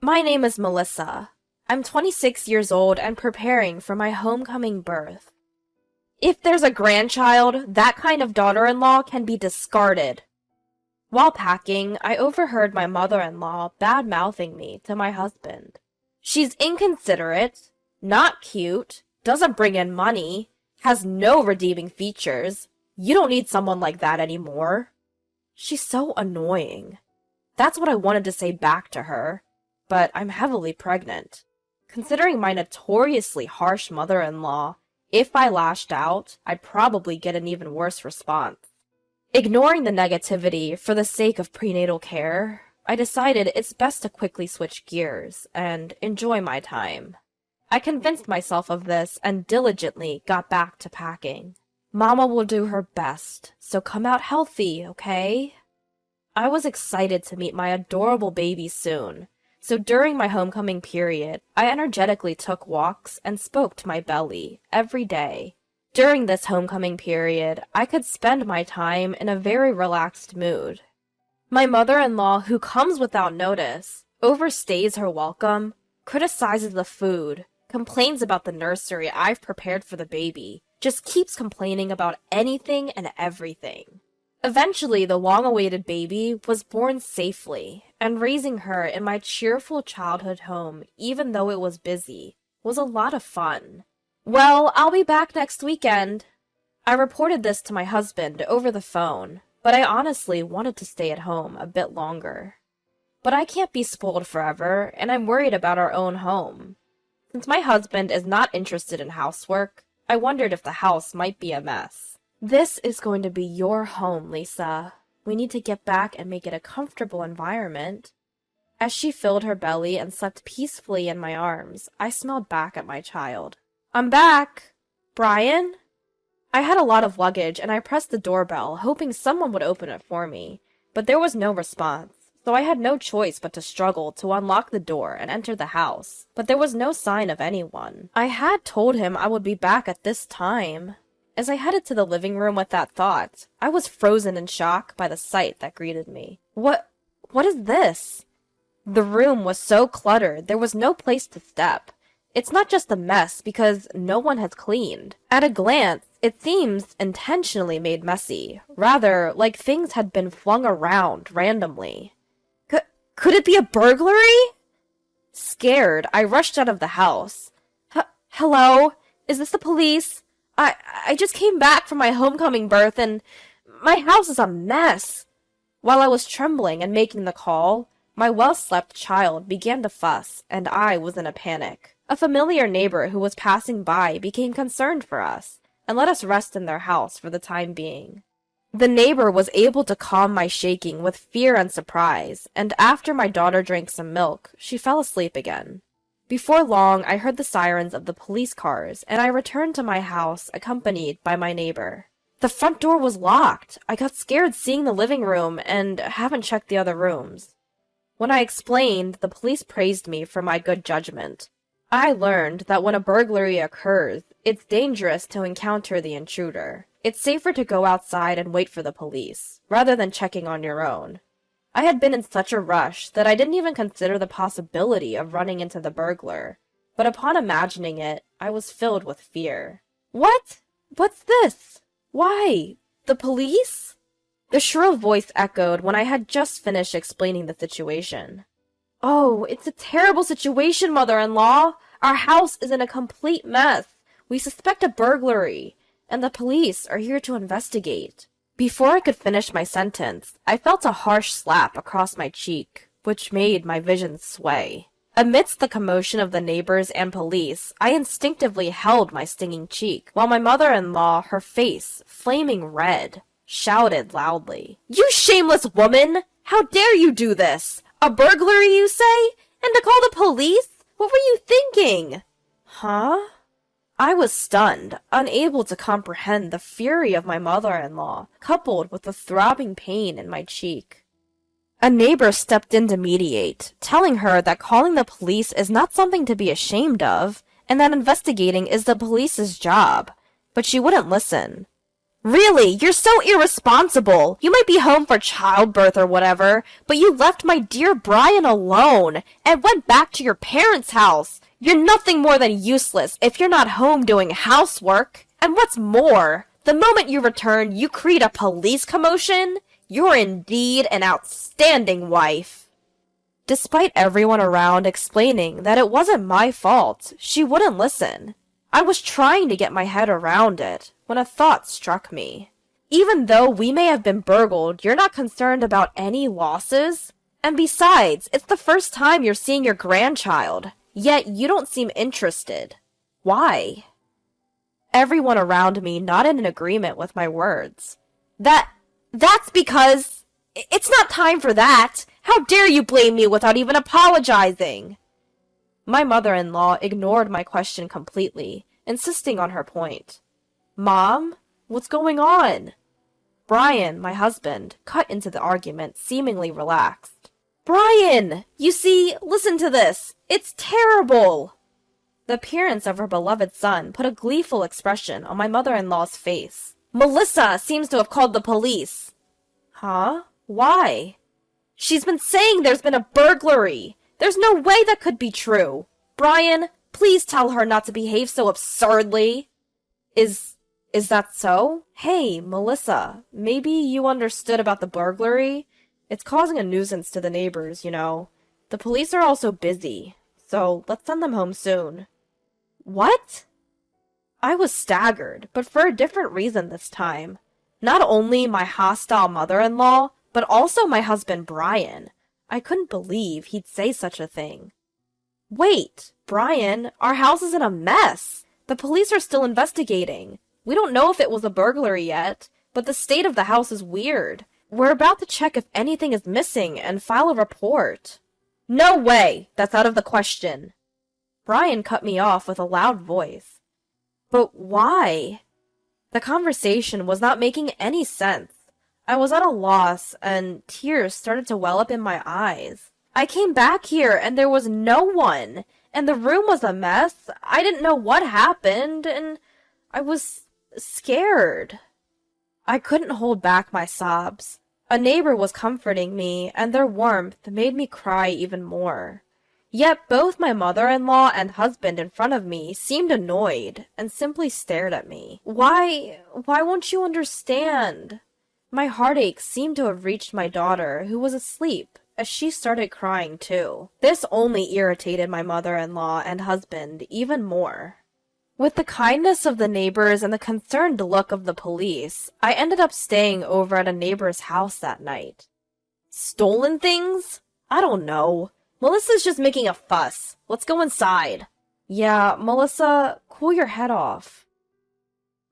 My name is Melissa. I'm 26 years old and preparing for my homecoming birth. If there's a grandchild, that kind of daughter-in-law can be discarded. While packing, I overheard my mother-in-law bad-mouthing me to my husband. She's inconsiderate, not cute, doesn't bring in money, has no redeeming features. You don't need someone like that anymore. She's so annoying. That's what I wanted to say back to her, but I'm heavily pregnant. Considering my notoriously harsh mother-in-law, if I lashed out, I'd probably get an even worse response. Ignoring the negativity for the sake of prenatal care, I decided it's best to quickly switch gears and enjoy my time. I convinced myself of this and diligently got back to packing. Mama will do her best, so come out healthy, okay? I was excited to meet my adorable baby soon, so during my homecoming period, I energetically took walks and spoke to my belly every day. During this homecoming period, I could spend my time in a very relaxed mood. My mother-in-law, who comes without notice, overstays her welcome, criticizes the food, complains about the nursery I've prepared for the baby, just keeps complaining about anything and everything. Eventually, the long-awaited baby was born safely, and raising her in my cheerful childhood home, even though it was busy, was a lot of fun. Well, I'll be back next weekend. I reported this to my husband over the phone, but I honestly wanted to stay at home a bit longer. But I can't be spoiled forever, and I'm worried about our own home. Since my husband is not interested in housework, I wondered if the house might be a mess. This is going to be your home, Lisa. We need to get back and make it a comfortable environment. As she filled her belly and slept peacefully in my arms, I smiled back at my child. I'm back! Brian? I had a lot of luggage and I pressed the doorbell, hoping someone would open it for me, but there was no response, so I had no choice but to struggle to unlock the door and enter the house, but there was no sign of anyone. I had told him I would be back at this time. As I headed to the living room with that thought, I was frozen in shock by the sight that greeted me. What is this? The room was so cluttered there was no place to step. It's not just a mess because no one has cleaned. At a glance, it seems intentionally made messy, rather like things had been flung around randomly. Could it be a burglary? Scared, I rushed out of the house. Hello? Is this the police? I just came back from my homecoming birth and my house is a mess. While I was trembling and making the call, my well-slept child began to fuss and I was in a panic. A familiar neighbor who was passing by became concerned for us and let us rest in their house for the time being. The neighbor was able to calm my shaking with fear and surprise, and after my daughter drank some milk, she fell asleep again. Before long, I heard the sirens of the police cars, and I returned to my house accompanied by my neighbor. The front door was locked. I got scared seeing the living room and haven't checked the other rooms. When I explained, the police praised me for my good judgment. I learned that when a burglary occurs, it's dangerous to encounter the intruder. It's safer to go outside and wait for the police, rather than checking on your own. I had been in such a rush that I didn't even consider the possibility of running into the burglar, but upon imagining it, I was filled with fear. What? What's this? Why? The police? The shrill voice echoed when I had just finished explaining the situation. Oh, it's a terrible situation, mother-in-law. Our house is in a complete mess. We suspect a burglary, and the police are here to investigate. Before I could finish my sentence, I felt a harsh slap across my cheek, which made my vision sway. Amidst the commotion of the neighbors and police, I instinctively held my stinging cheek, while my mother-in-law, her face flaming red, shouted loudly, "You shameless woman! How dare you do this? A burglary, you say? And to call the police? What were you thinking?" Huh? I was stunned, unable to comprehend the fury of my mother-in-law, coupled with the throbbing pain in my cheek. A neighbor stepped in to mediate, telling her that calling the police is not something to be ashamed of, and that investigating is the police's job. But she wouldn't listen. Really, you're so irresponsible. You might be home for childbirth or whatever, but you left my dear Brian alone and went back to your parents' house. You're nothing more than useless if you're not home doing housework. And what's more, the moment you return, you create a police commotion? You're indeed an outstanding wife. Despite everyone around explaining that it wasn't my fault, she wouldn't listen. I was trying to get my head around it when a thought struck me. Even though we may have been burgled, you're not concerned about any losses? And besides, it's the first time you're seeing your grandchild, yet you don't seem interested. Why? Everyone around me nodded in agreement with my words. That's because... It's not time for that! How dare you blame me without even apologizing? My mother-in-law ignored my question completely, insisting on her point. Mom, what's going on? Brian, my husband, cut into the argument, seemingly relaxed. Brian! You see, listen to this. It's terrible! The appearance of her beloved son put a gleeful expression on my mother-in-law's face. Melissa seems to have called the police. Huh? Why? She's been saying there's been a burglary. There's no way that could be true. Brian, please tell her not to behave so absurdly. Is that so? Hey, Melissa, maybe you understood about the burglary? It's causing a nuisance to the neighbors, you know. The police are also busy, so let's send them home soon. What? I was staggered, but for a different reason this time. Not only my hostile mother-in-law, but also my husband Brian. I couldn't believe he'd say such a thing. Wait, Brian, our house is in a mess. The police are still investigating. We don't know if it was a burglary yet, but the state of the house is weird. We're about to check if anything is missing and file a report. No way! That's out of the question. Brian cut me off with a loud voice. But why? The conversation was not making any sense. I was at a loss, and tears started to well up in my eyes. I came back here, and there was no one, and the room was a mess. I didn't know what happened, and I was scared. I couldn't hold back my sobs. A neighbor was comforting me, and their warmth made me cry even more. Yet both my mother-in-law and husband in front of me seemed annoyed, and simply stared at me. Why won't you understand? My heartache seemed to have reached my daughter, who was asleep, as she started crying too. This only irritated my mother-in-law and husband even more. With the kindness of the neighbors and the concerned look of the police, I ended up staying over at a neighbor's house that night. Stolen things? I don't know. Melissa's just making a fuss. Let's go inside. Yeah, Melissa, cool your head off.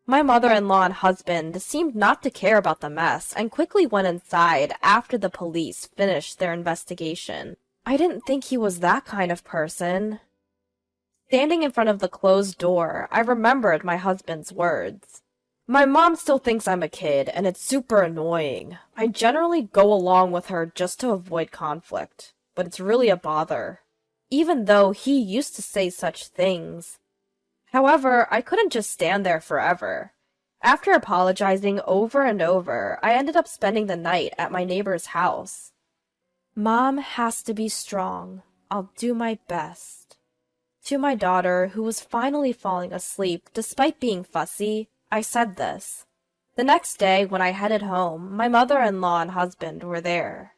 My mother-in-law and husband seemed not to care about the mess and quickly went inside after the police finished their investigation. I didn't think he was that kind of person. Standing in front of the closed door, I remembered my husband's words. My mom still thinks I'm a kid, and it's super annoying. I generally go along with her just to avoid conflict, but it's really a bother. Even though he used to say such things. However, I couldn't just stand there forever. After apologizing over and over, I ended up spending the night at my neighbor's house. Mom has to be strong. I'll do my best. To my daughter, who was finally falling asleep despite being fussy, I said this. The next day, when I headed home, my mother-in-law and husband were there.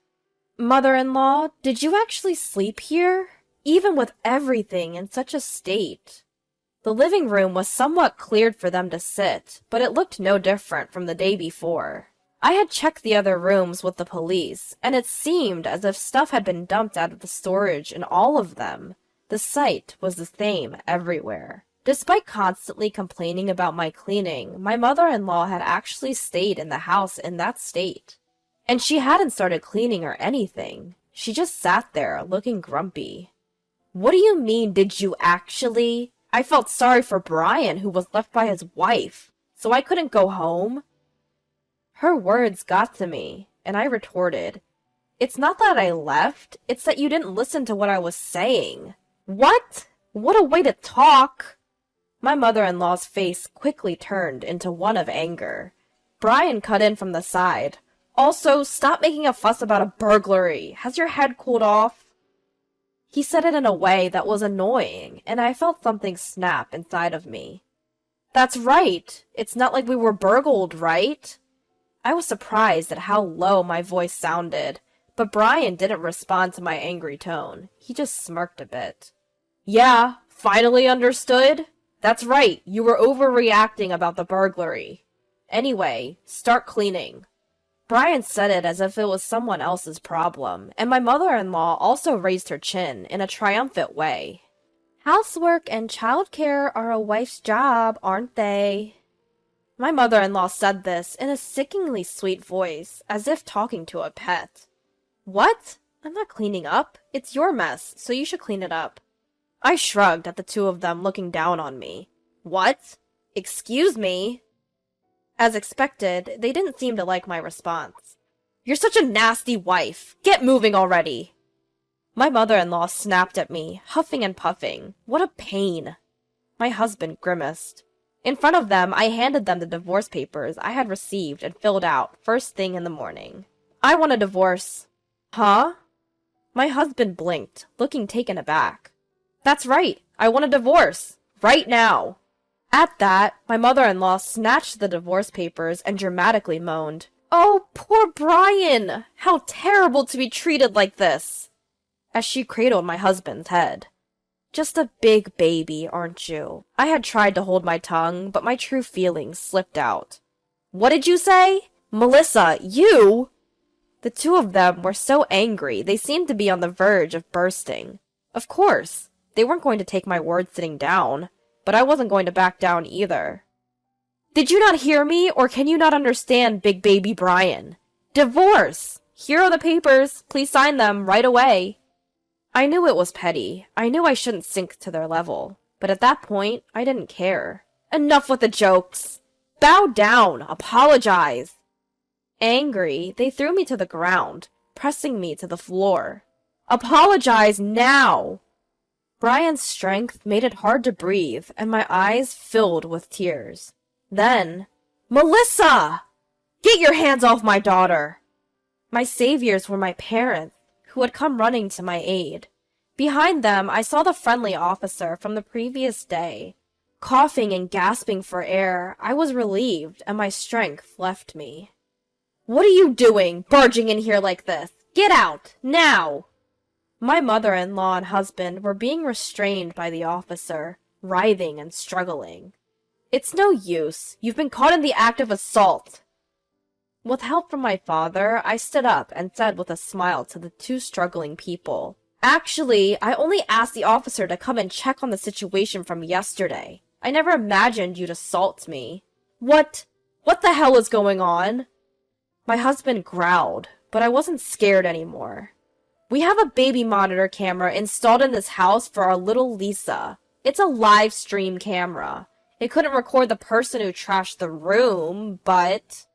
Mother-in-law, did you actually sleep here? Even with everything in such a state. The living room was somewhat cleared for them to sit, but it looked no different from the day before. I had checked the other rooms with the police, and it seemed as if stuff had been dumped out of the storage in all of them. The sight was the same everywhere. Despite constantly complaining about my cleaning, my mother-in-law had actually stayed in the house in that state. And she hadn't started cleaning or anything. She just sat there, looking grumpy. What do you mean, did you actually? I felt sorry for Brian, who was left by his wife, so I couldn't go home. Her words got to me, and I retorted, It's not that I left, it's that you didn't listen to what I was saying. What? What a way to talk! My mother-in-law's face quickly turned into one of anger. Brian cut in from the side. Also, stop making a fuss about a burglary. Has your head cooled off? He said it in a way that was annoying, and I felt something snap inside of me. That's right. It's not like we were burgled, right? I was surprised at how low my voice sounded, but Brian didn't respond to my angry tone. He just smirked a bit. Yeah, finally understood? That's right, you were overreacting about the burglary. Anyway, start cleaning. Brian said it as if it was someone else's problem, and my mother-in-law also raised her chin in a triumphant way. Housework and childcare are a wife's job, aren't they? My mother-in-law said this in a sickeningly sweet voice, as if talking to a pet. What? I'm not cleaning up. It's your mess, so you should clean it up. I shrugged at the two of them looking down on me. What? Excuse me? As expected, they didn't seem to like my response. You're such a nasty wife. Get moving already. My mother-in-law snapped at me, huffing and puffing. What a pain. My husband grimaced. In front of them, I handed them the divorce papers I had received and filled out first thing in the morning. I want a divorce. Huh? My husband blinked, looking taken aback. That's right. I want a divorce. Right now. At that, my mother-in-law snatched the divorce papers and dramatically moaned. Oh, poor Brian! How terrible to be treated like this! As she cradled my husband's head. Just a big baby, aren't you? I had tried to hold my tongue, but my true feelings slipped out. What did you say? Melissa, you? The two of them were so angry they seemed to be on the verge of bursting. Of course. They weren't going to take my word sitting down, but I wasn't going to back down either. Did you not hear me, or can you not understand, big baby Brian? Divorce! Here are the papers. Please sign them right away. I knew it was petty. I knew I shouldn't sink to their level. But at that point, I didn't care. Enough with the jokes! Bow down! Apologize! Angry, they threw me to the ground, pressing me to the floor. Apologize now! Brian's strength made it hard to breathe, and my eyes filled with tears. Then, Melissa! Get your hands off my daughter! My saviors were my parents, who had come running to my aid. Behind them, I saw the friendly officer from the previous day. Coughing and gasping for air, I was relieved, and my strength left me. What are you doing, barging in here like this? Get out, now! My mother-in-law and husband were being restrained by the officer, writhing and struggling. It's no use. You've been caught in the act of assault. With help from my father, I stood up and said with a smile to the two struggling people, Actually, I only asked the officer to come and check on the situation from yesterday. I never imagined you'd assault me. What the hell is going on? My husband growled, but I wasn't scared anymore. We have a baby monitor camera installed in this house for our little Lisa. It's a live stream camera. It couldn't record the person who trashed the room, but...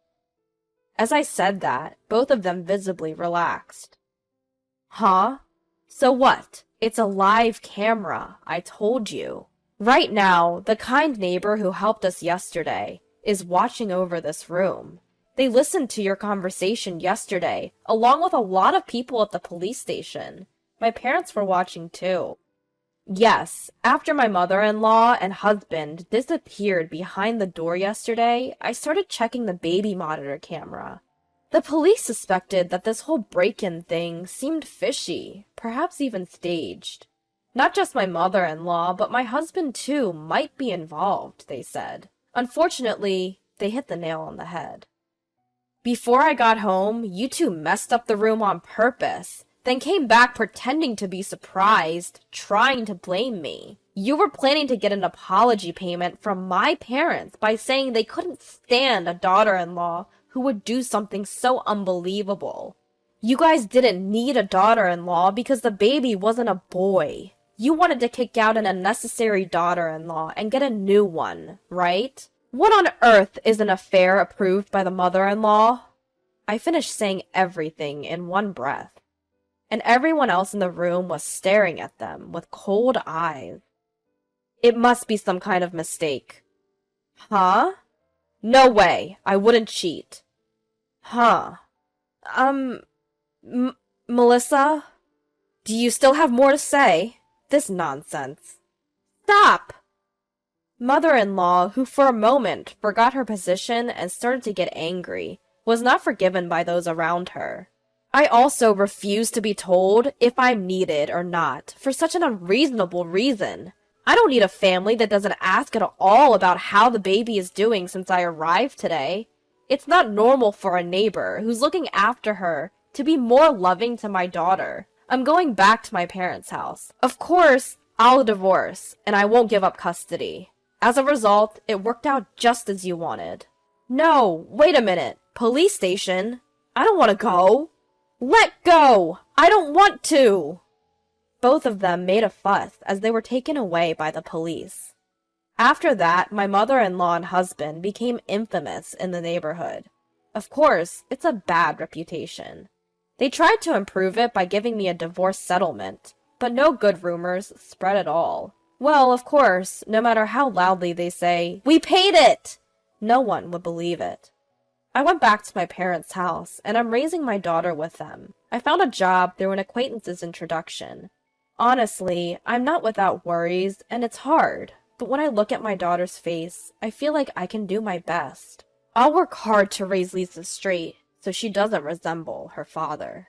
As I said that, both of them visibly relaxed. Huh? So what? It's a live camera, I told you. Right now, the kind neighbor who helped us yesterday is watching over this room. They listened to your conversation yesterday, along with a lot of people at the police station. My parents were watching too. Yes, after my mother-in-law and husband disappeared behind the door yesterday, I started checking the baby monitor camera. The police suspected that this whole break-in thing seemed fishy, perhaps even staged. Not just my mother-in-law, but my husband too might be involved, they said. Unfortunately, they hit the nail on the head. Before I got home, you two messed up the room on purpose, then came back pretending to be surprised, trying to blame me. You were planning to get an apology payment from my parents by saying they couldn't stand a daughter-in-law who would do something so unbelievable. You guys didn't need a daughter-in-law because the baby wasn't a boy. You wanted to kick out an unnecessary daughter-in-law and get a new one, right? What on earth is an affair approved by the mother-in-law? I finished saying everything in one breath, and everyone else in the room was staring at them with cold eyes. It must be some kind of mistake. Huh? No way, I wouldn't cheat. Huh. Melissa? Do you still have more to say? This nonsense. Stop! Mother-in-law, who for a moment forgot her position and started to get angry, was not forgiven by those around her. I also refuse to be told if I'm needed or not, for such an unreasonable reason. I don't need a family that doesn't ask at all about how the baby is doing since I arrived today. It's not normal for a neighbor who's looking after her to be more loving to my daughter. I'm going back to my parents' house. Of course, I'll divorce, and I won't give up custody. As a result, it worked out just as you wanted. No, wait a minute. Police station? I don't want to go. Let go! I don't want to! Both of them made a fuss as they were taken away by the police. After that, my mother-in-law and husband became infamous in the neighborhood. Of course, it's a bad reputation. They tried to improve it by giving me a divorce settlement, but no good rumors spread at all. Well, of course, no matter how loudly they say, "We paid it!" no one would believe it. I went back to my parents' house, and I'm raising my daughter with them. I found a job through an acquaintance's introduction. Honestly, I'm not without worries, and it's hard. But when I look at my daughter's face, I feel like I can do my best. I'll work hard to raise Lisa straight, so she doesn't resemble her father.